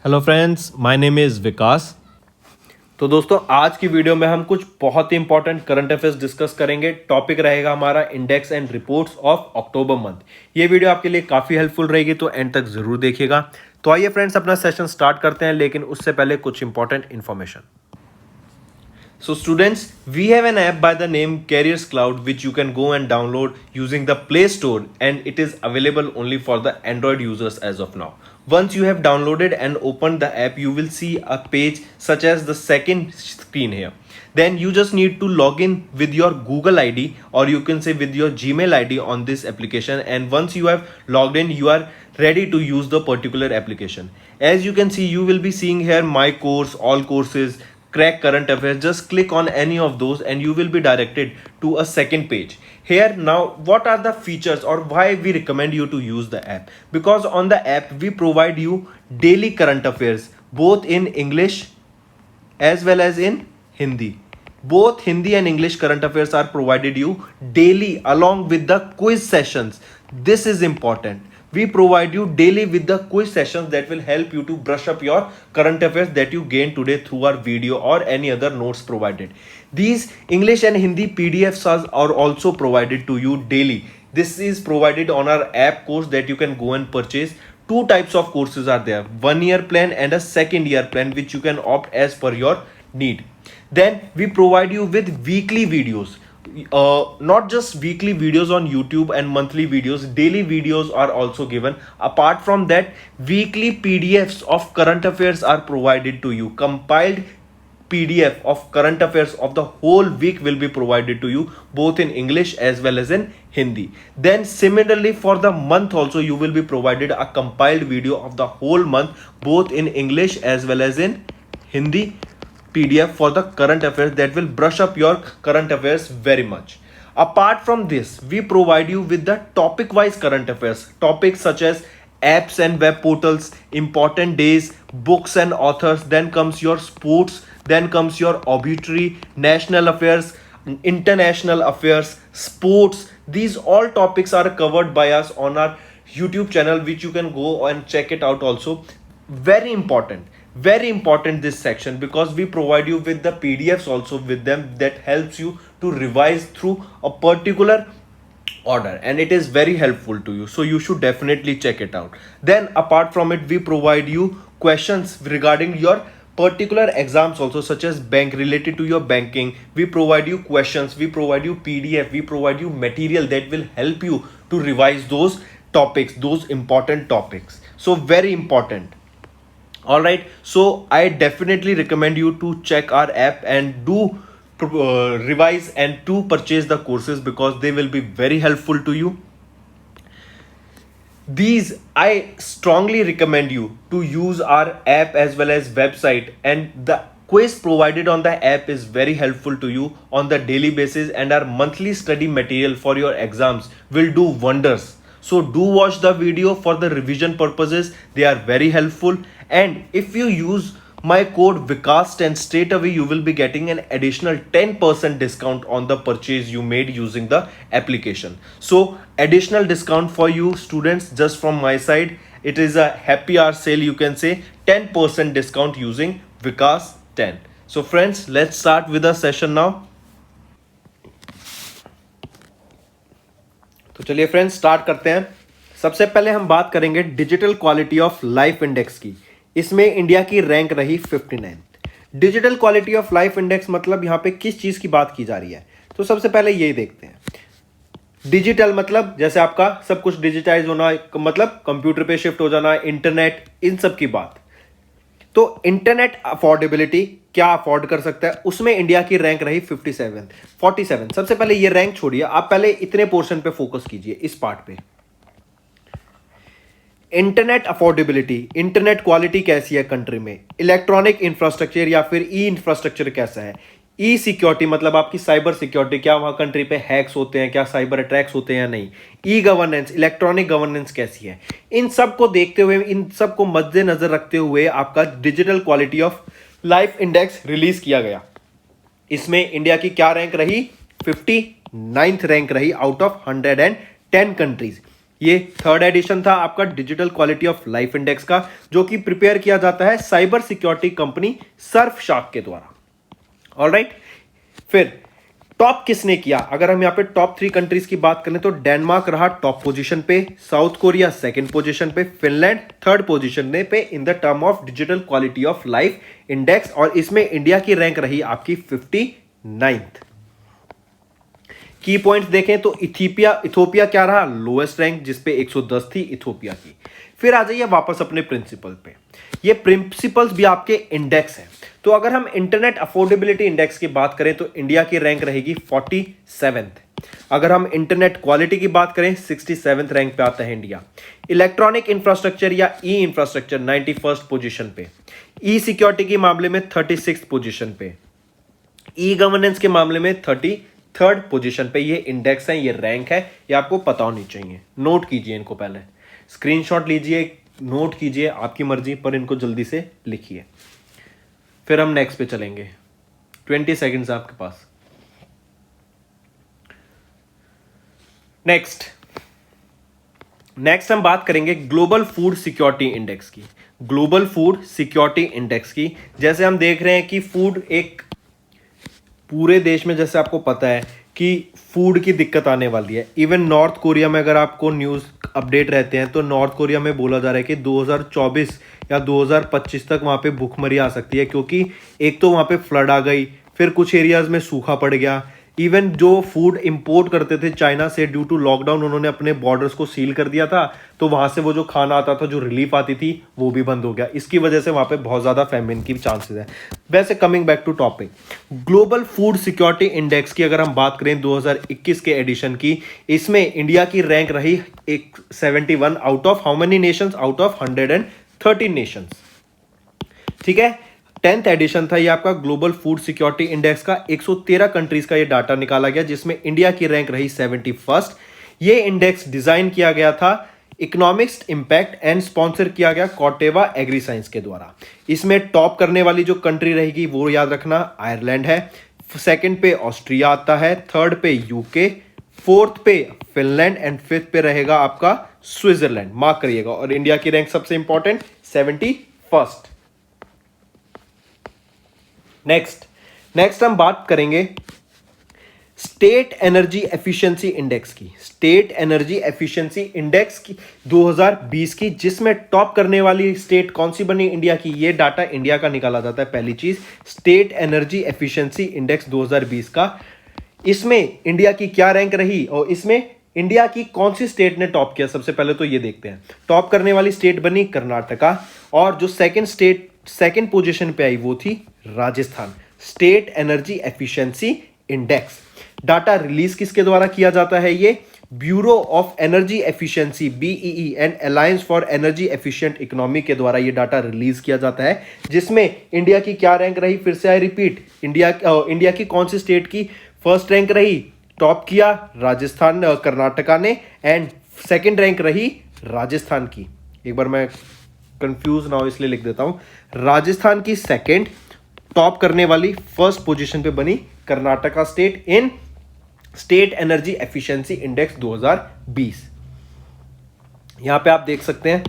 Hello friends, my name is Vikas. तो दोस्तों, आज की वीडियो में हम कुछ बहुत ही इंपॉर्टेंट करंट अफेयर्स डिस्कस करेंगे। टॉपिक रहेगा हमारा index and reports of October month. ये वीडियो आपके लिए काफ़ी हेल्पफुल रहेगी, तो एंड तक ज़रूर देखिएगा। तो आइए फ्रेंड्स, अपना सेशन स्टार्ट करते हैं, लेकिन उससे पहले कुछ important information. So students, we have an app by the name Careers Cloud which you can go and download using the Play Store, and it is available only for the Android users as of now. Once you have downloaded and opened the app, you will see a page such as the second screen here. Then you just need to log in with your Google ID, or you can say with your Gmail ID on this application, and once you have logged in, you are ready to use the particular application. As you can see, you will be seeing here my course, all courses, crack current affairs. Just click on any of those and you will be directed to a second page. Here now, what are the features or why we recommend you to use the app? Because on the app we provide you daily current affairs both in English as well as in Hindi. Both Hindi and English current affairs are provided you daily along with the quiz sessions. This is important. We provide you daily with the quiz sessions that will help you to brush up your current affairs that you gained today through our video or any other notes provided. These English and Hindi PDFs are also provided to you daily. This is provided on our app course that you can go and purchase. Two types of courses are there, 1 year plan and a second year plan, which you can opt as per your need. Then we provide you with weekly videos, not just weekly videos on YouTube and monthly videos, daily videos are also given. Apart from that, weekly PDFs of current affairs are provided to you. Compiled PDF of current affairs of the whole week will be provided to you both in English as well as in Hindi. Then similarly for the month also, you will be provided a compiled video of the whole month both in English as well as in Hindi PDF for the current affairs that will brush up your current affairs very much. Apart from this, we provide you with the topic wise current affairs, topics such as apps and web portals, important days, books and authors. Then comes your sports, then comes your obituary, national affairs, international affairs, sports. These all topics are covered by us on our YouTube channel, which you can go and check it out also. Very important this section, because we provide you with the PDFs also with them that helps you to revise through a particular order, and it is very helpful to you, so you should definitely check it out. Then apart from it, we provide you questions regarding your particular exams also, such as bank, related to your banking. We provide you questions, we provide you PDF, we provide you material that will help you to revise those topics, those important topics. So very important. All right, so I definitely recommend you to check our app and do revise and to purchase the courses, because they will be very helpful to you. These, I strongly recommend you to use our app as well as website, and the quiz provided on the app is very helpful to you on the daily basis, and our monthly study material for your exams will do wonders. So do watch the video for the revision purposes, they are very helpful. And if you use my code Vikas10, straight away you will be getting an additional 10% discount on the purchase you made using the application. So additional discount for you students just from my side. It is a happy hour sale, you can say 10% discount using Vikas10. So friends, let's start with the session now. तो चलिए friends, start करते हैं। सबसे पहले हम बात करेंगे digital quality of life index की। इसमें इंडिया की रैंक रही 59। Digital quality of life index मतलब यहां पे किस चीज की बात की जा रही है, तो सबसे पहले यही देखते हैं। डिजिटल मतलब जैसे आपका सब कुछ डिजिटाइज होना, मतलब कंप्यूटर पे शिफ्ट हो जाना, इंटरनेट, इन सब की बात। तो इंटरनेट अफोर्डेबिलिटी, क्या अफोर्ड कर सकता है, उसमें इंडिया की रैंक रही 47। सबसे पहले ये रैंक छोड़िए, आप पहले इतने पोर्शन पे फोकस कीजिए, इस पार्ट पे। इंटरनेट अफोर्डेबिलिटी, इंटरनेट क्वालिटी कैसी है कंट्री में, इलेक्ट्रॉनिक इंफ्रास्ट्रक्चर या फिर ई इंफ्रास्ट्रक्चर कैसा है, ई सिक्योरिटी मतलब आपकी साइबर सिक्योरिटी, क्या वहां कंट्री पे हैक्स होते हैं, क्या साइबर अटैक्स होते हैं या नहीं, ई गवर्नेंस, इलेक्ट्रॉनिक गवर्नेंस कैसी है। इन सब को देखते हुए, इन सब को मद्देनजर रखते हुए आपका digital quality of life index release किया गया। इसमें इंडिया की क्या रैंक रही, 59th रैंक रही आउट ऑफ 110 कंट्रीज। ये थर्ड एडिशन था आपका digital quality of life index का, जो कि प्रिपेयर किया जाता है साइबर सिक्योरिटी कंपनी सर्फशार्क के द्वारा। ऑलराइट, फिर टॉप किसने किया? अगर हम यहाँ पे टॉप 3 कंट्रीज की बात करें तो डेनमार्क रहा टॉप पोजीशन पे, साउथ कोरिया सेकंड पोजीशन पे, फिनलैंड थर्ड पोजीशन पे in the term of digital quality of life index, और इसमें इंडिया की रैंक रही आपकी 59th। की पॉइंट्स देखें तो इथोपिया क्या रहा? लोएस्ट रैंक, जिसपे 110 थी इथोपिया की। फिर आ जाइए वापस अपने प्रिंसिपल पे। ये प्रिंसिपल्स भी आपके इंडेक्स हैं। तो अगर हम इंटरनेट अफोर्डेबिलिटी इंडेक्स की बात करें तो इंडिया की रैंक रहेगी 47th। अगर हम इंटरनेट क्वालिटी की बात करें 67th रैंक पे आता है इंडिया। इलेक्ट्रॉनिक इंफ्रास्ट्रक्चर या ई इंफ्रास्ट्रक्चर 91st पोजीशन पे। ई सिक्योरिटी के मामले में 36th पोजीशन पे। ई गवर्नेंस के मामले में 33rd पोजीशन पे। ये इंडेक्स है, ये रैंक है, ये आपको पता होनी चाहिए। नोट कीजिए इनको, पहले स्क्रीनशॉट लीजिए, नोट कीजिए, आपकी मर्जी, पर इनको जल्दी से लिखिए। फिर हम नेक्स्ट पे चलेंगे। 20 सेकंड्स आपके पास। नेक्स्ट हम बात करेंगे ग्लोबल फूड सिक्योरिटी इंडेक्स की। ग्लोबल फूड सिक्योरिटी इंडेक्स की, जैसे हम देख रहे हैं कि फूड एक पूरे देश में, जैसे आपको पता है कि फूड की दिक्कत आने वाली है। इवन नॉर्थ कोरिया में अगर आपको न्यूज़ अपडेट रहते हैं तो नॉर्थ कोरिया में बोला जा रहा है कि 2024 या 2025 तक वहाँ पे भूखमरी आ सकती है, क्योंकि एक तो वहाँ पे फ्लड आ गई, फिर कुछ एरियाज में सूखा पड़ गया। इवन जो फूड इंपोर्ट करते थे चाइना से, ड्यू टू लॉकडाउन उन्होंने अपने बॉर्डर्स को सील कर दिया था, तो वहां से वो जो खाना आता था, जो रिलीफ आती थी, वो भी बंद हो गया। इसकी वजह से वहां पे बहुत ज्यादा फैमिन की चांसेस है। वैसे coming back to topic, global food security index की अगर हम बात करें 2021 के एडिशन की, इसमें इंडिया की रैंक रही 71 out of how many Nations? Out of 113 Nations. ठीक है, 10th एडिशन था ये आपका ग्लोबल फूड सिक्योरिटी इंडेक्स का। 113 कंट्रीज का ये डाटा निकाला गया, जिसमें इंडिया की रैंक रही 71st। ये इंडेक्स डिजाइन किया गया था इकोनॉमिक्स इंपैक्ट एंड स्पॉन्सर किया गया कॉर्टेवा एग्री साइंस के द्वारा। इसमें टॉप करने वाली जो कंट्री रहेगी वो याद रखना आयरलैंड है, सेकंड पे ऑस्ट्रिया आता है, थर्ड पे यूके, फोर्थ पे फिनलैंड एंड फिफ्थ पे रहेगा आपका स्विट्जरलैंड। मार्क करिएगा। और इंडिया की रैंक सबसे इंपॉर्टेंट 71st। नेक्स्ट हम बात करेंगे स्टेट एनर्जी एफिशिएंसी इंडेक्स की। स्टेट एनर्जी एफिशिएंसी इंडेक्स की 2020 की, जिसमें टॉप करने वाली स्टेट कौन सी बनी? इंडिया की। ये डाटा इंडिया का निकाला जाता है। पहली चीज, स्टेट एनर्जी एफिशिएंसी इंडेक्स 2020 का, इसमें इंडिया की क्या रैंक रही और इसमें इंडिया की कौन सी स्टेट ने टॉप किया? सबसे पहले तो ये देखते हैं। टॉप करने वाली स्टेट बनी कर्नाटका, और जो सेकंड पोजीशन पे आई वो थी Rajasthan. State energy efficiency index data release किसके द्वारा किया जाता है? ये bureau of energy efficiency BEE and alliance for energy efficient economy के द्वारा ये डाटा रिलीज किया जाता है, जिसमें इंडिया की क्या रैंक रही? फिर से आई रिपीट, इंडिया की कौन सी स्टेट की फर्स्ट रैंक रही? टॉप किया राजस्थान, कर्नाटका ने, एंड सेकंड रैंक रही राजस्थान की। एक बार मैं कंफ्यूज ना हो इसलिए लिख देता हूं, राजस्थान की सेकंड, टॉप करने वाली फर्स्ट पोजीशन पे बनी Karnataka state in state energy efficiency index 2020। यहां पे आप देख सकते हैं,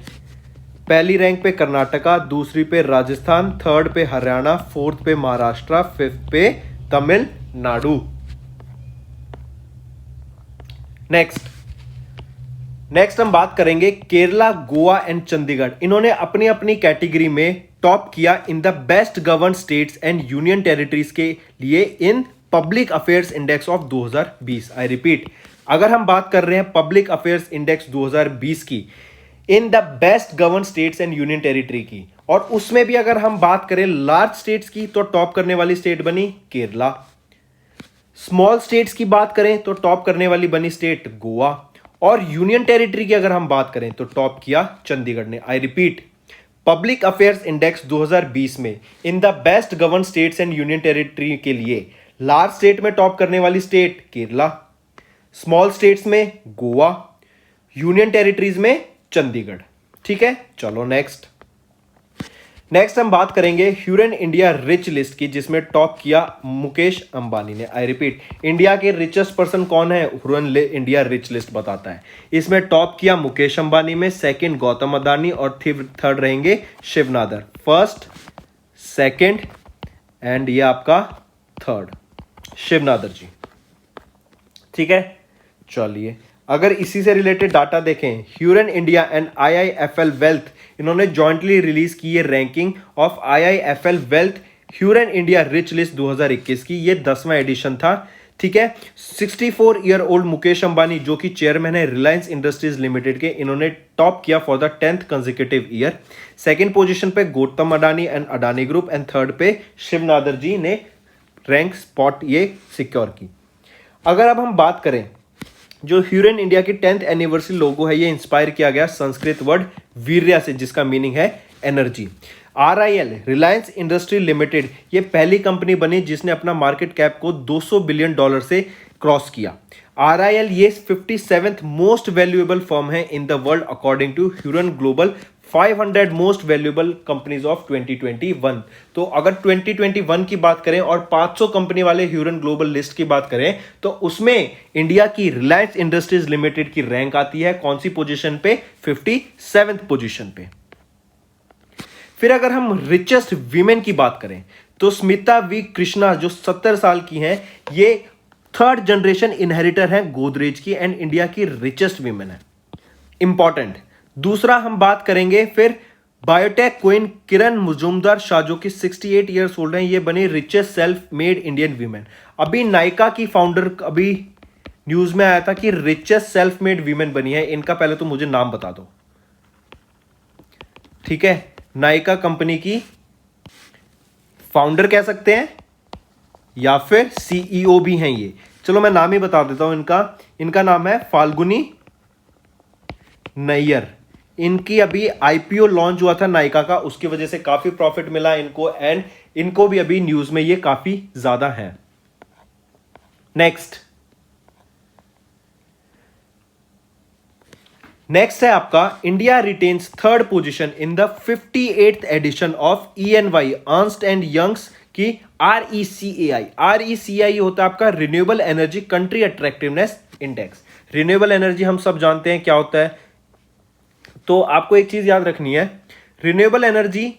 पहली रैंक पे कर्नाटका, दूसरी पे राजस्थान, थर्ड पे हरियाणा, फोर्थ पे महाराष्ट्र, फिफ्थ पे तमिलनाडु। नेक्स्ट हम बात करेंगे केरला, गोवा एंड चंडीगढ़। इन्होंने अपनी अपनी कैटेगरी में टॉप किया in the best govern states and union territories के लिए in public affairs index of 2020। I repeat, अगर हम बात कर रहे हैं पब्लिक अफेयर्स इंडेक्स 2020 की, in the best govern states and union territory की, और उसमें भी अगर हम बात करें लार्ज स्टेट्स की, तो टॉप करने वाली स्टेट बनी केरला। स्मॉल स्टेट्स की बात करें तो टॉप करने वाली बनी स्टेट गोवा, और यूनियन टेरिटरी की अगर हम बात करें तो टॉप किया चंडीगढ़ ने। I repeat, public affairs index 2020 में in the best govern states and union territory के लिए लार्ज स्टेट में टॉप करने वाली स्टेट केरला, स्मॉल स्टेट्स में गोवा, यूनियन टेरिटरीज में चंडीगढ़। ठीक है, चलो नेक्स्ट हम बात करेंगे ह्यूरन इंडिया रिच लिस्ट की, जिसमें टॉप किया मुकेश अंबानी ने। आई रिपीट, इंडिया के रिचेस्ट पर्सन कौन है, ह्यूरन इंडिया रिच लिस्ट बताता है। इसमें टॉप किया मुकेश अंबानी में, सेकंड गौतम अदानी और थर्ड रहेंगे Shiv Nadar. First, second and ये आपका थर्ड शिव नादर जी। ठीक है, चलिए अगर इसी से रिलेटेड डाटा देखें, Hurun India and IIFL wealth इन्होंने जॉइंटली रिलीज की है ranking of IIFL wealth Hurun India rich list 2021 की। ये 10वां एडिशन था। ठीक है, 64 ईयर ओल्ड मुकेश अंबानी जो कि चेयरमैन है रिलायंस इंडस्ट्रीज लिमिटेड के, इन्होंने टॉप किया for the 10th consecutive year. Second position पे Gautam Adani and Adani group and third पे शिव नादर जी ने रैंक स्पॉट ये सिक्योर की। अगर अब हम बात करें, जो ह्यूरन इंडिया की 10th एनिवर्सरी लोगो है, ये इंस्पायर किया गया संस्कृत वर्ड वीर्या से, जिसका मीनिंग है energy. RIL Reliance industry limited ये पहली कंपनी बनी जिसने अपना मार्केट कैप को $200 बिलियन से क्रॉस किया। RIL ये 57th मोस्ट वैल्यूएबल फर्म है in the world according to Hurun global 500 most valuable companies of 2021। तो अगर 2021 की बात करें और 500 कंपनी वाले ह्यूरन ग्लोबल लिस्ट की बात करें, तो उसमें इंडिया की रिलायंस इंडस्ट्रीज लिमिटेड की रैंक आती है कौन सी पोजीशन पे, 57th पोजीशन पे। फिर अगर हम रिचेस्ट वीमेन की बात करें, तो स्मिता वी कृष्णा जो 70 साल की हैं, ये थर्ड जनरेशन इनहेरिटर हैं गोदरेज की एंड इंडिया की रिचेस्ट वीमेन है। इंपॉर्टेंट। दूसरा हम बात करेंगे फिर बायोटेक क्वीन किरण मुजुमदार शाह जो कि 68 ईयर्स ओल्ड हैं, ये बनी richest self made Indian women. अभी नायका की फाउंडर अभी न्यूज में आया था कि रिचेस्ट सेल्फ मेड वीमेन बनी है। इनका पहले तो मुझे नाम बता दो। ठीक है, नायका कंपनी की फाउंडर कह सकते हैं या फिर CEO भी हैं ये। चलो मैं नाम ही बता देता हूं इनका नाम है फाल्गुनी नैयर। इनकी अभी IPO लॉन्च हुआ था नायका का, उसकी वजह से काफी प्रॉफिट मिला इनको एंड इनको भी अभी न्यूज में ये काफी ज्यादा है। नेक्स्ट है आपका India retains third position in the 58th edition of ENY Ernst and Young's की RECAI। RECAI होता है आपका renewable energy country attractiveness index. Renewable energy हम सब जानते हैं क्या होता है, तो आपको एक चीज याद रखनी है, रिन्यूएबल एनर्जी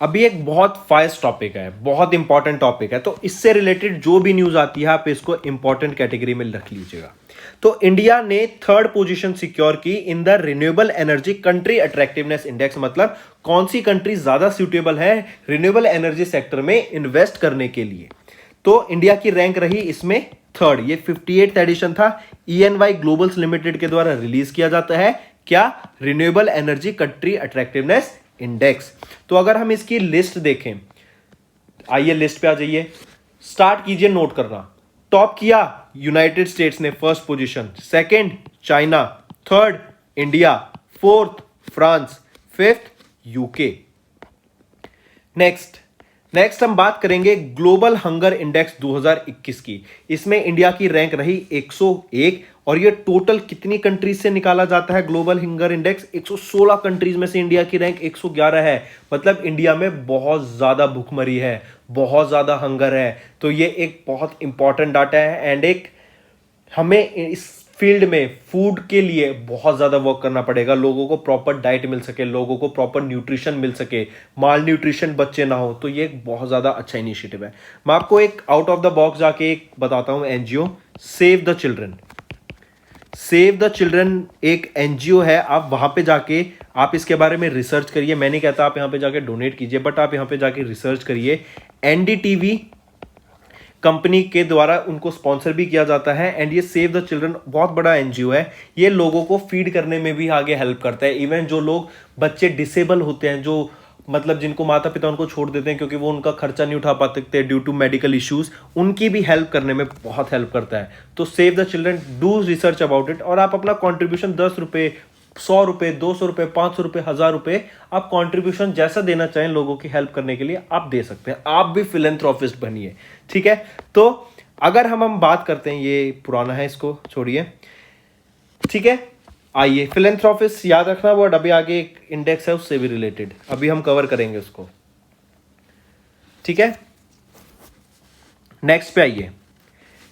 अभी एक बहुत फास्ट टॉपिक है, बहुत इंपॉर्टेंट टॉपिक है, तो इससे रिलेटेड जो भी न्यूज आती है आप इसको इंपॉर्टेंट कैटेगरी में रख लीजिएगा। तो इंडिया ने थर्ड पोजीशन सिक्योर की in the renewable energy country attractiveness index. मतलब कौन सी कंट्री ज्यादा सूटेबल है रिन्यूएबल एनर्जी सेक्टर में इन्वेस्ट करने के लिए, तो इंडिया की रैंक रही इसमें थर्ड। ये 58th एडिशन था, ENY ग्लोबल्स लिमिटेड के द्वारा रिलीज किया जाता है क्या, renewable energy country attractiveness index. तो अगर हम इसकी लिस्ट देखें, आइए लिस्ट पे आ जाइए, स्टार्ट कीजिए नोट करना। टॉप किया यूनाइटेड स्टेट्स ने first position, second China, third India, fourth France, fifth UK। Next हम बात करेंगे ग्लोबल हंगर इंडेक्स 2021 की। इसमें इंडिया की रैंक रही 101 और ये टोटल कितनी कंट्रीज से निकाला जाता है ग्लोबल हंगर इंडेक्स, 116 कंट्रीज में से इंडिया की रैंक 111 है। मतलब इंडिया में बहुत ज्यादा भूखमरी है, बहुत ज्यादा हंगर है। तो ये एक बहुत इंपॉर्टेंट डाटा है एंड एक हमें इस फील्ड में फूड के लिए बहुत ज्यादा वर्क करना पड़ेगा, लोगों को प्रॉपर डाइट मिल सके, लोगों को प्रॉपर न्यूट्रिशन मिल सके, माल न्यूट्रिशन बच्चे ना हो। तो ये एक बहुत ज्यादा अच्छा इनिशिएटिव है। मैं आपको एक आउट ऑफ द बॉक्स जाके एक बताता हूं, NGO save the children. Save the children एक NGO है, आप वहां पे जाके आप इसके बारे में रिसर्च करिए। मैं नहीं कहता आप यहां पे जाके डोनेट कीजिए, बट आप यहां पे जाके रिसर्च करिए। NDTV कंपनी के द्वारा उनको स्पॉन्सर भी किया जाता है एंड ये सेव द चिल्ड्रन बहुत बड़ा NGO है। ये लोगों को फीड करने में भी आगे हेल्प करता है। इवन जो लोग बच्चे डिसेबल होते हैं, जो मतलब जिनको माता पिता उनको छोड़ देते हैं क्योंकि वो उनका खर्चा नहीं उठा पाते ड्यू टू मेडिकल इश्यूज, उनकी भी हेल्प करने में बहुत हेल्प करता है। तो save the children, do research about it और आप अपना कॉन्ट्रीब्यूशन 10 रुपए, 100 रुपए, 200 रुपए, 500 रुपए, 1000 रुपए, आप कंट्रीब्यूशन जैसा देना चाहें लोगों की हेल्प करने के लिए आप दे सकते हैं। आप भी फिलैंथ्रोपिस्ट बनिए। ठीक है, तो अगर हम बात करते हैं, ये पुराना है इसको छोड़िए। ठीक है, आइए, फिलेंथ्रोपिस्ट याद रखना वर्ड, अभी आगे एक इंडेक्स है उससे भी रिलेटेड, अभी हम कवर करेंगे उसको, ठीक है। नेक्स्ट पे आइए।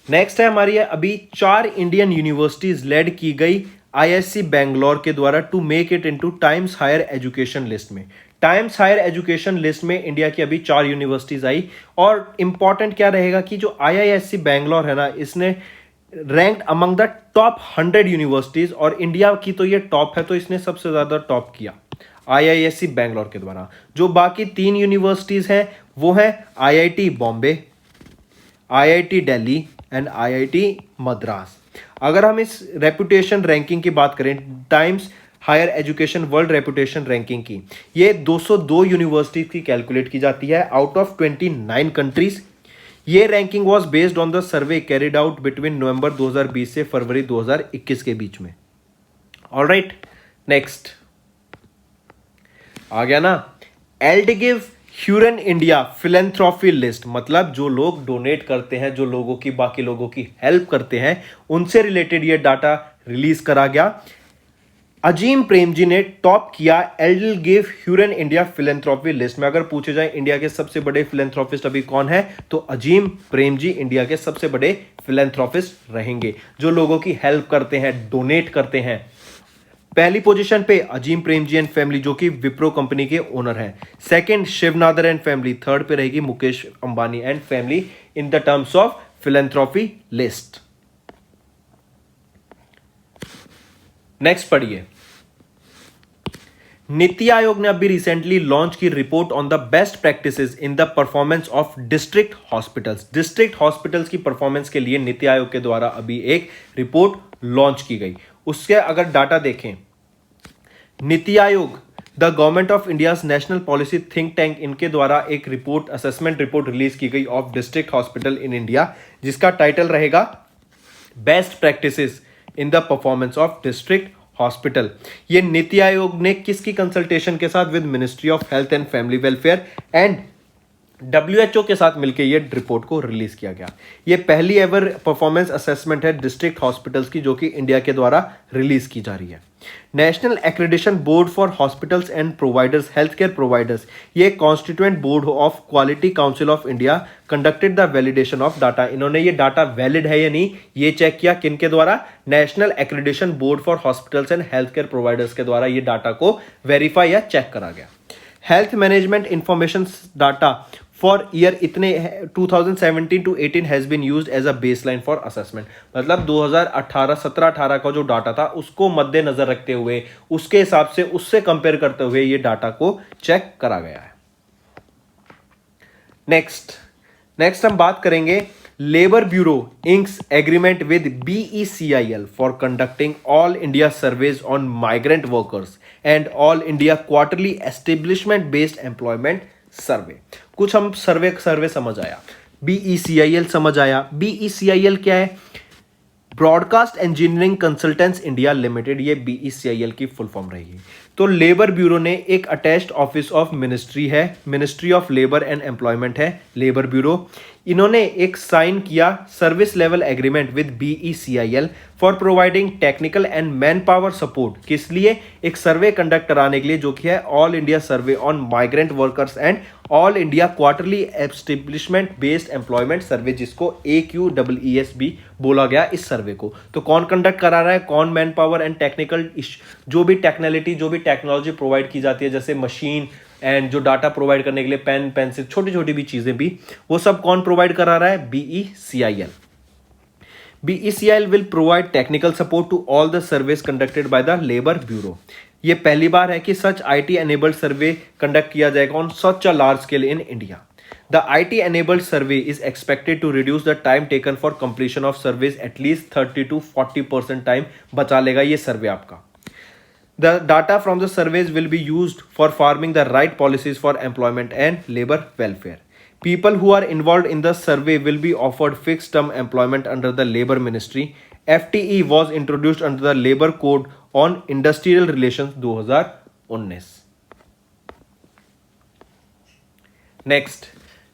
नेक्स्ट है हमारी अभी 4 इंडियन यूनिवर्सिटीज लेड की गई आईआईएससी बैंगलोर के द्वारा to make it into Times Higher Education list में। टाइम्स हायर एजुकेशन लिस्ट में इंडिया की अभी 4 यूनिवर्सिटीज आई, और इंपॉर्टेंट क्या रहेगा कि जो आईआईएससी बैंगलोर है ना, इसने ranked among the top 100 universities, और इंडिया की तो ये टॉप है, तो इसने सबसे ज्यादा टॉप किया आईआईएससी बैंगलोर के द्वारा। जो बाकी 3 यूनिवर्सिटीज हैं वो है IIT Bombay, IIT Delhi and IIT Madras. अगर हम इस रेपुटेशन रैंकिंग की बात करें, Times Higher Education World Reputation ranking की, ये 202 यूनिवर्सिटीज की कैलकुलेट की जाती है आउट ऑफ 29 कंट्रीज। ये ranking was based on the survey carried out between November 2020 से फरवरी 2021 के बीच में। ऑलराइट, नेक्स्ट आ गया ना, एल्डगिव ह्यूरन इंडिया फिलेंथ्रोपी लिस्ट, मतलब जो लोग डोनेट करते हैं, जो लोगों की, बाकी लोगों की हेल्प करते हैं, उनसे रिलेटेड ये डाटा रिलीज करा गया। अजीम प्रेमजी ने टॉप किया एल्डगिव ह्यूरन इंडिया फिलेंथ्रोपी लिस्ट में। अगर पूछे जाए इंडिया के सबसे बड़े फिलेंथ्रोपिस्ट अभी कौन है, तो अजीम प्रेमजी इंडिया के सबसे बड़े फिलेंथ्रोपिस्ट रहेंगे, जो लोगों की हेल्प करते हैं, डोनेट करते हैं। पहली पोजीशन पे अजीम प्रेमजी एंड फैमिली, जो कि विप्रो कंपनी के ओनर हैं। Second Shiv Nadar and family, third पे रहेगी Mukesh Ambani and family in the terms of philanthropy list. Next पढ़िए। नीति आयोग ने अभी रिसेंटली लॉन्च की report on the best practices in the performance of district hospitals. District hospitals की परफॉर्मेंस के लिए नीति आयोग के द्वारा अभी एक रिपोर्ट लॉन्च की गई। उसके अगर डाटा देखें, NITI Aayog, the government of India national policy think tank, इनके द्वारा एक रिपोर्ट, असेसमेंट रिपोर्ट रिलीज की गई of district hospital in India, जिसका टाइटल रहेगा best practices in the performance of district hospital. ये नीति आयोग ने किसकी कंसल्टेशन के साथ, with ministry of health and family welfare and WHO के साथ मिलकर ये रिपोर्ट को रिलीज किया गया। ये पहली एवर परफॉर्मेंस असेसमेंट है डिस्ट्रिक्ट हॉस्पिटल्स की, जो कि इंडिया के द्वारा रिलीज की जा रही है। National Accreditation Board for Hospitals and Providers, health care providers, ये constituent board of Quality Council of India conducted the validation of data. इन्होंने ये डाटा वैलिड है या नहीं ये चेक किया, किनके द्वारा, national Accreditation Board for Hospitals and health care providers के द्वारा ये डाटा को वेरीफाई या चेक करा गया। Health management information data for year इतने 2017 to 18 has been used as a baseline for assessment, मतलब 2017-18 का जो डाटा था उसको मद्देनजर रखते हुए, उसके हिसाब से, उससे कंपेयर करते हुए ये डाटा को चेक करा गया है। नेक्स्ट हम बात करेंगे labour bureau inks agreement with BECIL for conducting all India surveys on migrant workers and all India quarterly establishment based employment survey. कुछ हम सर्वे समझ आया, BECIL समझ आया। BECIL क्या है? Broadcast engineering consultants India limited, ये BECIL की फुल फॉर्म रहेगी। तो लेबर ब्यूरो ने एक अटैच्ड ऑफिस ऑफ मिनिस्ट्री है, ministry of labour and employment है लेबर ब्यूरो। इन्होंने एक साइन किया service level agreement with BECIL for providing technical and man power support. किस लिए? एक सर्वे कंडक्ट कराने के लिए, जो कि है all India survey on migrant workers and all India quarterly establishment based employment survey, जिसको AQEES भी बोला गया इस सर्वे को। तो कौन कंडक्ट करा रहा है? कौन मैन पावर एंड टेक्निकल, जो भी टेक्नोलॉजी, जो भी टेक्नोलॉजी प्रोवाइड की जाती है, जैसे मशीन एंड जो डाटा प्रोवाइड करने के लिए पेन, पेंसिल, छोटी छोटी भी चीजें भी, वो सब कौन प्रोवाइड करा रहा है? BECIL. BECIL will provide technical support to all the surveys conducted by the Labour Bureau. ये पहली बार है कि सच IT enabled सर्वे कंडक्ट किया जाएगा on such a large scale in India. The IT enabled survey is expected to reduce the time taken for completion of surveys at least 30 to 40% time बचा लेगा ये सर्वे आपका। The data from the surveys will be used for forming the right policies for employment and labor welfare. People who are involved in the survey will be offered fixed term employment under the Labor Ministry. FTE was introduced under the Labor Code on Industrial Relations 2019.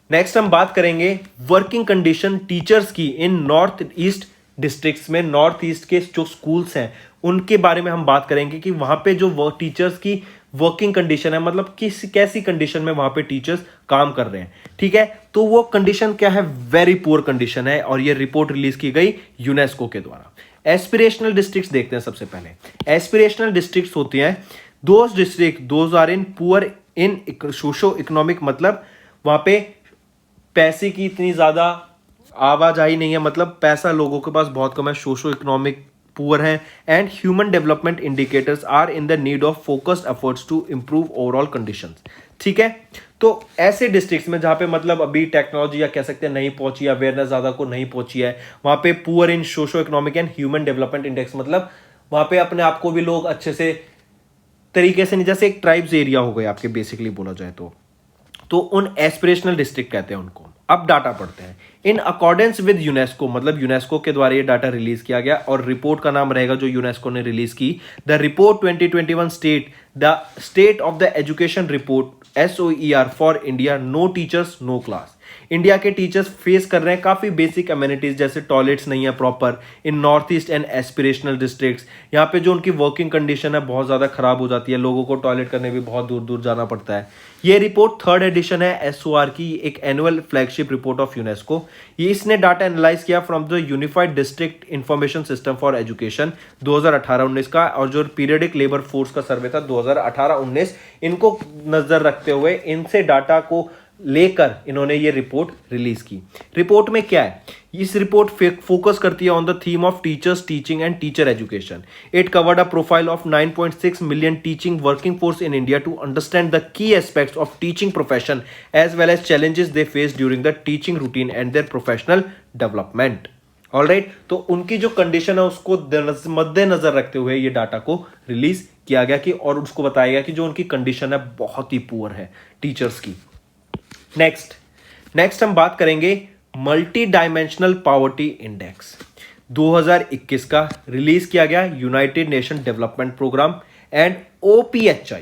Next हम बात करेंगे working condition teachers की इन north east districts में। North east के जो schools हैं उनके बारे में हम बात करेंगे कि वहां पे जो टीचर्स की वर्किंग कंडीशन है, मतलब कैसी कंडीशन में वहां पे टीचर्स काम कर रहे हैं। ठीक है, तो वो कंडीशन क्या है, वेरी पुअर कंडीशन है, और ये रिपोर्ट रिलीज की गई यूनेस्को के द्वारा। एस्पिरेशनल डिस्ट्रिक्ट्स देखते हैं सबसे पहले। एस्पिरेशनल डिस्ट्रिक्ट्स होती हैं those are in poor in socio economic, मतलब वहां पे पैसे की इतनी ज्यादा आवाजाही नहीं है, मतलब पैसा लोगों के पास बहुत कम है, सोशो इकोनॉमिक पुअर है, and human development indicators are in the need of focused efforts to improve overall conditions. ठीक है, तो ऐसे डिस्ट्रिक्ट्स में जहां पे मतलब अभी टेक्नोलॉजी या कह सकते हैं नहीं पहुंची, अवेयरनेस ज्यादा को नहीं पहुंची है, वहां पे poor in socio economic and human development index, मतलब वहां पे अपने आप को भी लोग अच्छे से तरीके से नहीं, जैसे एक ट्राइब्स एरिया हो गए आपके बेसिकली बोला जाए तो उन एस्पिरेशनल डिस्ट्रिक्ट कहते हैं उनको। अब डाटा पढ़ते हैं। इन अकॉर्डेंस विद यूनेस्को, मतलब यूनेस्को के द्वारा ये डाटा रिलीज किया गया, और रिपोर्ट का नाम रहेगा जो यूनेस्को ने रिलीज की, the report 2021 state of the education report SOER for India, no teachers no class. India के टीचर्स फेस कर रहे हैं काफी बेसिक अमेनिटीज, जैसे टॉयलेट्स नहीं है proper in north east and aspirational districts. यहाँ पे जो उनकी वर्किंग कंडीशन है बहुत ज्यादा खराब हो जाती है, लोगों को टॉयलेट करने भी बहुत दूर दूर जाना पड़ता है। ये रिपोर्ट थर्ड एडिशन है SOR की, एक annual flagship report of UNESCO. ये इसने डाटा एनालाइज किया from the unified district information system for education 2018-19 का, और जो पीरियडिक लेबर फोर्स का सर्वे था 2018-19, इनको नजर रखते हुए इनसे डाटा को लेकर इन्होंने ये रिपोर्ट रिलीज की। रिपोर्ट में क्या है, इस रिपोर्ट फोकस करती है on the theme of teachers, teaching and teacher education. It covered a profile of 9.6 million teaching working force in India to understand the key aspects of teaching profession as well as challenges they face during the teaching routine and their professional development. Alright, तो उनकी जो condition है उसको मद्देनजर रखते हुए ये data को रिलीज किया गया कि, और उसको बताया गया कि जो उनकी कंडीशन है बहुत ही पुअर है टीचर्स की। नेक्स्ट हम बात करेंगे मल्टी डायमेंशनल पॉवर्टी इंडेक्स 2021 का, रिलीज किया गया United Nation Development Programme and OPHI।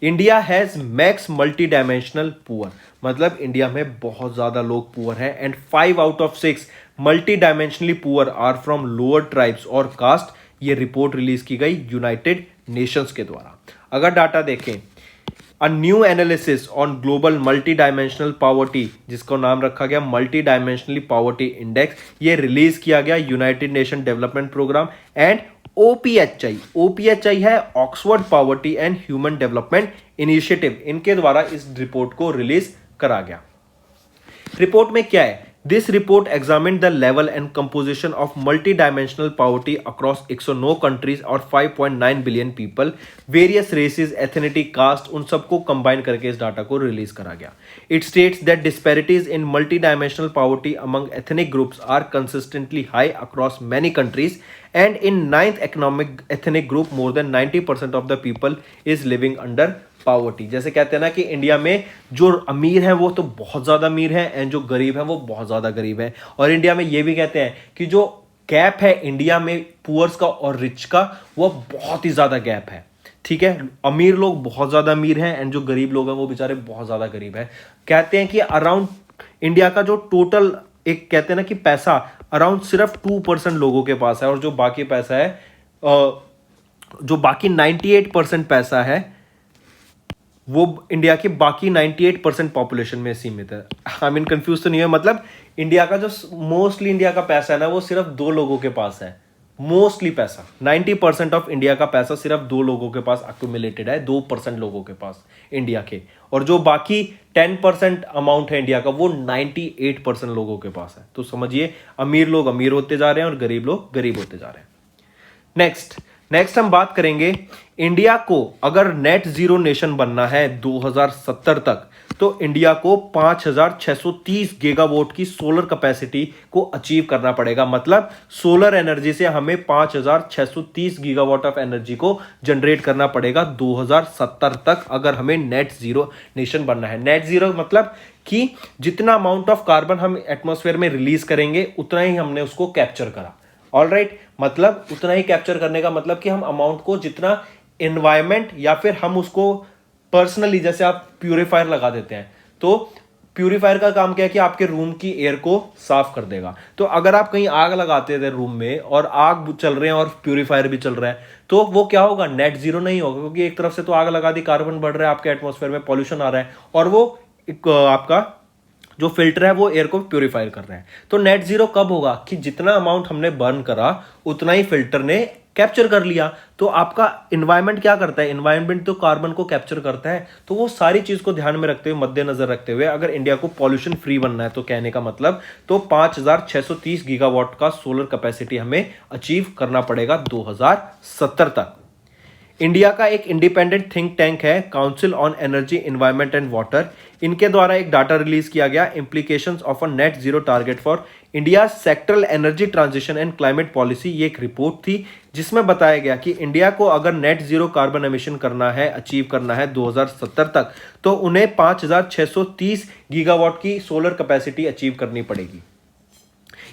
India has max multi dimensional poor, मतलब इंडिया में बहुत ज्यादा लोग पुअर हैं, and 5 out of 6 multi dimensionally poor are from lower tribes और कास्ट। ये रिपोर्ट रिलीज की गई यूनाइटेड नेशंस के द्वारा। अगर डाटा देखें, a new analysis on global multi dimensional poverty, जिसको नाम रखा गया मल्टी डायमेंशनली पॉवर्टी इंडेक्स, ये रिलीज किया गया United Nation Development Programme and OPHI है Oxford poverty and human development initiative, इनके द्वारा इस रिपोर्ट को रिलीज करा गया। रिपोर्ट में क्या है, this report examined the level and composition of multi dimensional poverty across 109 countries और 5.9 billion people, various races, ethnicity, caste, उन सबको कंबाइन करके इस डाटा को रिलीज करा गया। It states that disparities in multi dimensional poverty among ethnic groups are consistently high across many countries, and in 9th economic ethnic group more than 90% of the people is living under poverty। जैसे कहते हैं ना कि India में जो अमीर है वो तो बहुत ज्यादा अमीर है, एंड जो गरीब है वो बहुत ज्यादा गरीब है। और इंडिया में ये भी कहते हैं कि जो गैप है इंडिया में पुअर्स का और रिच का, वो बहुत ही ज्यादा गैप है। ठीक है, अमीर लोग बहुत ज्यादा अमीर हैं, एंड जो गरीब लोग हैं वो बेचारे बहुत ज्यादा गरीब है। कहते हैं कि अराउंड इंडिया का जो टोटल एक कहते हैं ना कि पैसा अराउंड सिर्फ 2% लोगों के पास है, और जो बाकी पैसा है, जो बाकी 98% पैसा है वो इंडिया के बाकी 98% पॉपुलेशन में सीमित है। आई मीन कंफ्यूज तो नहीं है, मतलब इंडिया का जो मोस्टली इंडिया का पैसा है ना वो सिर्फ 2 लोगों के पास है। मोस्टली पैसा 90% ऑफ इंडिया का पैसा सिर्फ 2 लोगों के पास अक्यूमुलेटेड है, 2% लोगों के पास इंडिया के, और जो बाकी 10% अमाउंट है इंडिया का वो 98% लोगों के पास है। तो समझिए अमीर लोग अमीर होते जा रहे हैं और गरीब लोग गरीब होते जा रहे हैं। नेक्स्ट हम बात करेंगे, इंडिया को अगर नेट जीरो नेशन बनना है 2070 तक, तो इंडिया को 5630 गीगावाट की सोलर कैपेसिटी को अचीव करना पड़ेगा। मतलब सोलर एनर्जी से हमें 5630 गीगावाट ऑफ एनर्जी को जनरेट करना पड़ेगा 2070 तक, अगर हमें नेट जीरो नेशन बनना है। नेट जीरो मतलब कि जितना अमाउंट ऑफ कार्बन हम एटमॉस्फेयर में रिलीज करेंगे उतना ही हमने उसको कैप्चर करा। ऑलराइट, मतलब उतना ही कैप्चर करने का मतलब कि हम अमाउंट को जितना एनवायरमेंट या फिर हम उसको पर्सनली, जैसे आप प्यूरिफायर लगा देते हैं तो प्यूरीफायर का काम क्या है कि आपके रूम की एयर को साफ कर देगा। तो अगर आप कहीं आग लगाते थे रूम में और आग चल रहे हैं और प्यूरीफायर भी चल रहा है, तो वो क्या होगा, नेट जीरो नहीं होगा, क्योंकि एक तरफ से तो आग लगा दी, कार्बन बढ़ रहा है, आपके एटमॉस्फेयर में पॉल्यूशन आ रहा है, और वो आपका जो फिल्टर है वो एयर को प्यूरिफायर कर रहा है। तो नेट जीरो कब होगा कि जितना अमाउंट हमने बर्न करा उतना ही फिल्टर ने कैप्चर कर लिया। तो आपका इन्वायरमेंट क्या करता है, इन्वायरमेंट तो कार्बन को कैप्चर करता है। तो वो सारी चीज को ध्यान में रखते हुए, मद्देनजर रखते हुए, अगर इंडिया को पॉल्यूशन फ्री बनना है, तो कहने का मतलब तो 5630 गीगावाट का सोलर कैपेसिटी हमें अचीव करना पड़ेगा 2070 तक। इंडिया का एक इंडिपेंडेंट थिंक टैंक है council on energy environment and water, इनके द्वारा एक डाटा रिलीज किया गया, implications of a net zero target for India sectoral energy transition and climate policy. ये एक रिपोर्ट थी जिसमें बताया गया कि इंडिया को अगर नेट जीरो कार्बन एमिशन करना है, अचीव करना है 2070 तक, तो उन्हें 5630 गीगावाट की सोलर कैपेसिटी अचीव करनी पड़ेगी।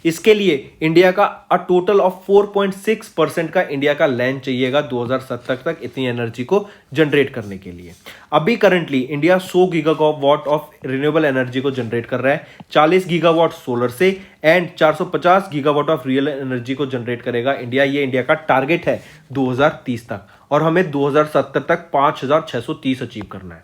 इसके लिए इंडिया का टोटल ऑफ 4.6% का इंडिया का लैंड चाहिएगा 2070 तक इतनी एनर्जी को जनरेट करने के लिए। अभी currently India 100 gigawatt of renewable energy को जनरेट कर रहा है, 40 गीगावाट सोलर से and 450 gigawatt of real energy को जनरेट करेगा इंडिया। ये इंडिया का टारगेट है 2030 तक, और हमें 2070 तक 5630 अचीव करना है।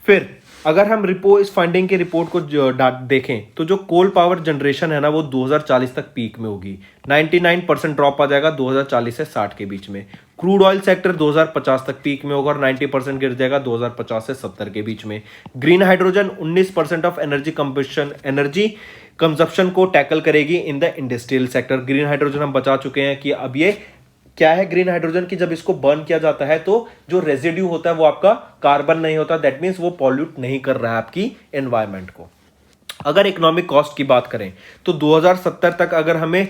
फिर अगर हम इस फंडिंग के रिपोर्ट को देखें, तो जो कोल पावर जनरेशन है ना, वो 2040 तक पीक में होगी, 99% ड्रॉप आ जाएगा 2040 से 60 के बीच में। क्रूड ऑयल सेक्टर 2050 तक पीक में होगा और 90% गिर जाएगा 2050 से 70 के बीच में। Green hydrogen 19% of energy consumption को टैकल करेगी in the industrial sector. Green hydrogen हम बचा चुके हैं कि अब ये क्या है, ग्रीन हाइड्रोजन की जब इसको बर्न किया जाता है तो जो रेजिड्यू होता है वो आपका कार्बन नहीं होता, दैट मीन्स वो पॉल्यूट नहीं कर रहा है आपकी एनवायरनमेंट को। अगर इकोनॉमिक कॉस्ट की बात करें तो 2070 तक अगर हमें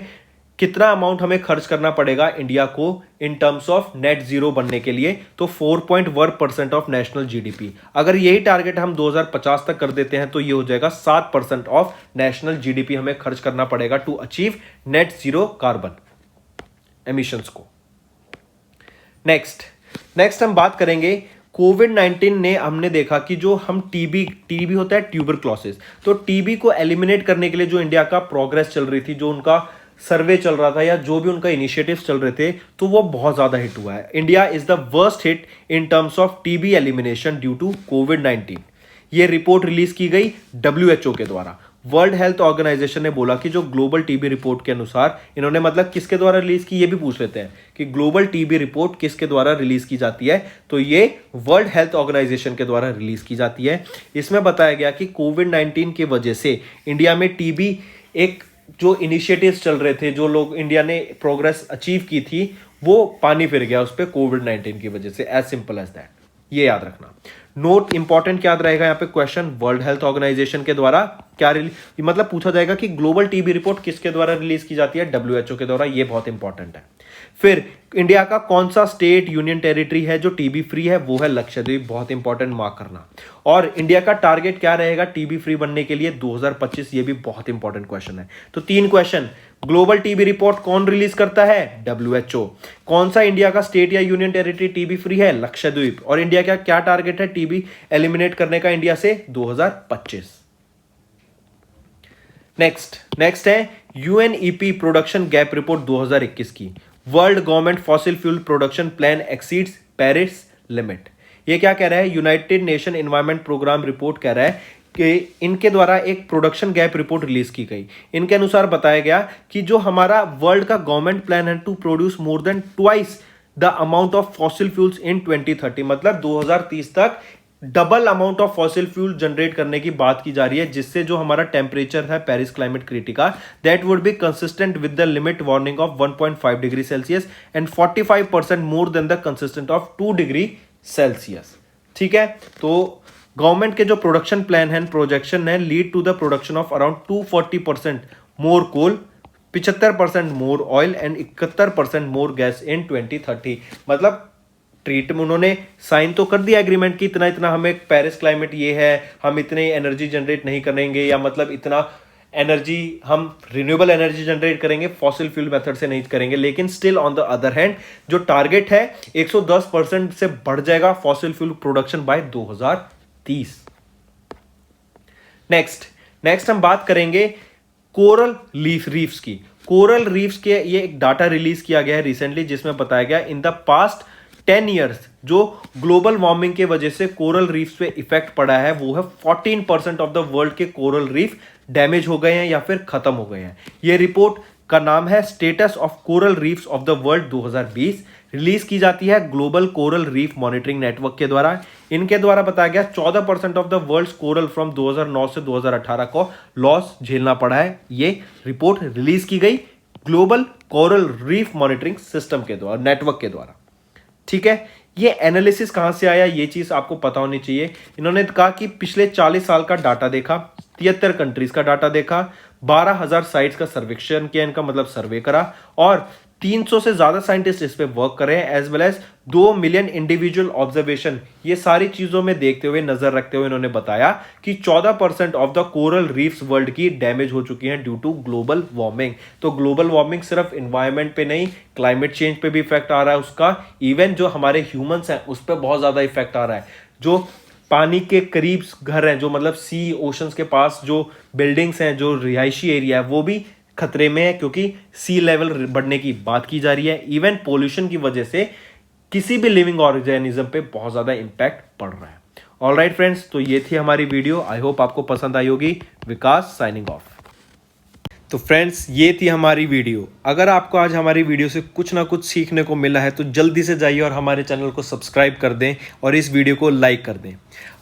कितना अमाउंट हमें खर्च करना पड़ेगा इंडिया को इन टर्म्स ऑफ नेट जीरो बनने के लिए, तो 4.1% ऑफ नेशनल जीडीपी। अगर यही टारगेट हम 2050 तक कर देते हैं तो ये हो जाएगा 7% ऑफ नेशनल जीडीपी हमें खर्च करना पड़ेगा to achieve net zero carbon emissions को। नेक्स्ट हम बात करेंगे कोविड-19 ने, हमने देखा कि जो हम टीबी होता है ट्यूबरक्लोसिस, तो टीबी को एलिमिनेट करने के लिए जो इंडिया का प्रोग्रेस चल रही थी, जो उनका सर्वे चल रहा था या जो भी उनका इनिशिएटिव्स चल रहे थे, तो वो बहुत ज्यादा हिट हुआ है। India is the worst hit in terms of TB elimination due to कोविड-19। ये रिपोर्ट रिलीज की गई WHO के द्वारा। वर्ल्ड हेल्थ ऑर्गेनाइजेशन ने बोला कि जो ग्लोबल टीबी रिपोर्ट के अनुसार, इन्होंने मतलब किसके द्वारा रिलीज की, ये भी पूछ लेते हैं कि ग्लोबल टीबी रिपोर्ट किसके द्वारा रिलीज की जाती है, तो ये वर्ल्ड हेल्थ ऑर्गेनाइजेशन के द्वारा रिलीज की जाती है। इसमें बताया गया कि कोविड-19 की वजह से इंडिया में टीबी एक जो इनिशिएटिव्स चल रहे थे, जो लोग इंडिया ने प्रोग्रेस अचीव की थी, वो पानी फिर गया उस पर कोविड-19 की वजह से। एज सिंपल एज दैट, ये याद रखना। नोट इंपॉर्टेंट याद रहेगा यहाँ पे क्वेश्चन, वर्ल्ड हेल्थ ऑर्गेनाइजेशन के द्वारा क्या मतलब पूछा जाएगा कि ग्लोबल टीबी रिपोर्ट किसके द्वारा रिलीज की जाती है, WHO के द्वारा। ये बहुत इंपॉर्टेंट है। फिर इंडिया का कौन सा स्टेट यूनियन टेरिटरी है जो टीबी फ्री है, वो है लक्षद्वीप। बहुत इंपॉर्टेंट, मार्क करना। और इंडिया का टारगेट क्या रहेगा टीबी फ्री बनने के लिए 2025, ये भी बहुत इंपॉर्टेंट क्वेश्चन है। तो 3 क्वेश्चन, ग्लोबल टीबी रिपोर्ट कौन रिलीज करता है, WHO। कौन सा इंडिया का स्टेट या यूनियन टेरिटरी टीबी फ्री है, लक्षद्वीप। और इंडिया का क्या टारगेट है टीबी एलिमिनेट करने का इंडिया से 2025। नेक्स्ट है UNEP प्रोडक्शन गैप रिपोर्ट 2021 की। World government fossil fuel production plan exceeds Paris limit. ये क्या कह रहा है, United Nation environment programme report कह रहा है कि इनके द्वारा एक प्रोडक्शन गैप रिपोर्ट रिलीज की गई। इनके अनुसार बताया गया कि जो हमारा वर्ल्ड का गवर्नमेंट प्लान है to produce more than twice the amount of fossil fuels in 2030, मतलब 2030 तक double amount of fossil fuel generate करने की बात की जा रही है, जिससे जो हमारा टेम्परेचर है पेरिस क्लाइमेट क्रिटिका, that would be consistent with the limit warning of 1.5 degree Celsius and 45% more than the consistent of 2 degree Celsius. ठीक है, तो गवर्नमेंट के जो प्रोडक्शन प्लान है, प्रोजेक्शन है, lead to the production of around 240% more coal, 75% more oil and 71% more gas in 2030। मतलब treat में उन्होंने साइन तो कर दिया एग्रीमेंट की इतना इतना हमें पेरिस क्लाइमेट ये है, हम इतने एनर्जी जनरेट नहीं करेंगे, या मतलब इतना एनर्जी हम रिन्यूएबल एनर्जी जनरेट करेंगे, फॉसिल फ्यूल मेथड से नहीं करेंगे। लेकिन still on the other hand जो टारगेट है 110% से बढ़ जाएगा fossil fuel production by 2030। Next हम बात करेंगे कोरल रीफ्स की। कोरल रीफ्स के ये एक डाटा रिलीज किया गया है रिसेंटली, जिसमें बताया गया इन द पास्ट 10 ईयर्स जो ग्लोबल वार्मिंग के वजह से कोरल रीफ्स पे इफेक्ट पड़ा है वो है 14% ऑफ द वर्ल्ड के कोरल रीफ डैमेज हो गए हैं या फिर खत्म हो गए हैं। ये रिपोर्ट का नाम है status of coral reefs of the world 2020, release की जाती है global coral reef monitoring network के द्वारा। इनके द्वारा बताया गया 14% of the world coral from 2009 से 2018 को लॉस झेलना पड़ा है। ये रिपोर्ट रिलीज की गई global coral reef monitoring system के द्वारा, नेटवर्क के द्वारा। ठीक है, ये एनालिसिस कहां से आया ये चीज आपको पता होनी चाहिए। इन्होंने कहा कि पिछले 40 साल का डाटा देखा, 73 कंट्रीज का डाटा देखा, 12,000 साइट्स का सर्वेक्षण किया, इनका मतलब सर्वे करा, और 300 से ज्यादा साइंटिस्ट इस पे वर्क कर रहे हैं, as well as 2 million individual observation. ये सारी चीजों में देखते हुए, नजर रखते हुए इन्होंने बताया कि 14% of the coral reefs world की डैमेज हो चुकी हैं ड्यू टू ग्लोबल वार्मिंग। तो ग्लोबल वार्मिंग सिर्फ एनवायरमेंट पे नहीं, क्लाइमेट चेंज पे भी इफेक्ट आ रहा है उसका, इवन जो हमारे ह्यूमंस हैं उस पर बहुत ज्यादा इफेक्ट आ रहा है। जो पानी के करीब घर हैं, जो मतलब सी ओशंस के पास जो बिल्डिंग्स हैं, जो रिहायशी एरिया है, वो भी खतरे में है क्योंकि सी लेवल बढ़ने की बात की जा रही है। इवन पोल्यूशन की वजह से किसी भी लिविंग ऑर्गेनिज्म पे बहुत ज्यादा इंपैक्ट पड़ रहा है। ऑलराइट फ्रेंड्स, तो ये थी हमारी वीडियो, आई होप आपको पसंद आई होगी। विकास साइनिंग ऑफ। तो फ्रेंड्स, ये थी हमारी वीडियो। अगर आपको आज हमारी वीडियो से कुछ ना कुछ सीखने को मिला है तो जल्दी से जाइए और हमारे चैनल को सब्सक्राइब कर दें और इस वीडियो को लाइक कर दें।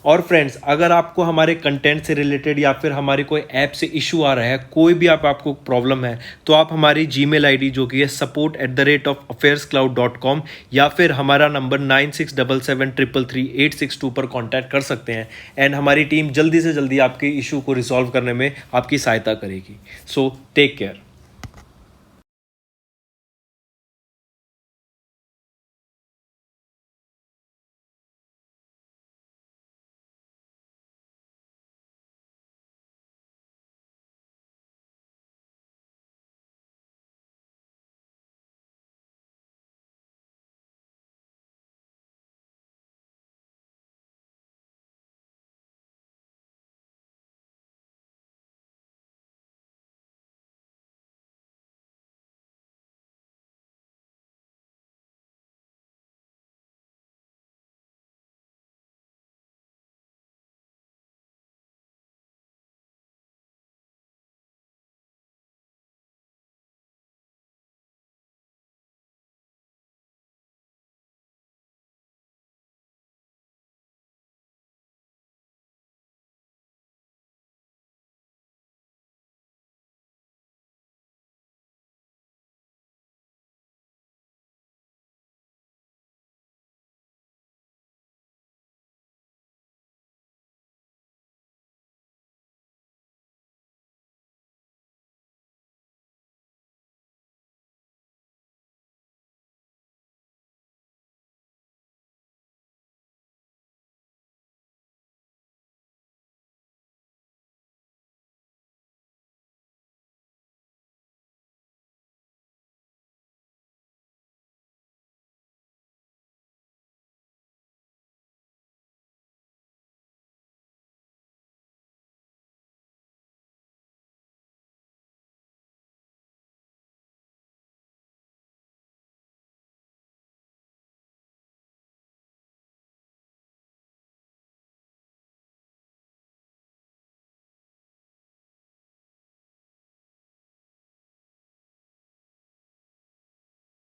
और फ्रेंड्स, अगर आपको हमारे कंटेंट से रिलेटेड या फिर हमारी कोई ऐप से इशू आ रहा है, कोई भी आपको प्रॉब्लम है, तो आप हमारी जीमेल आईडी जो कि है support@affairscloud.com या फिर हमारा नंबर 9677333862 पर कांटेक्ट कर सकते हैं एंड हमारी टीम जल्दी से जल्दी आपके इशू को रिजॉल्व करने में आपकी सहायता करेगी। So take care.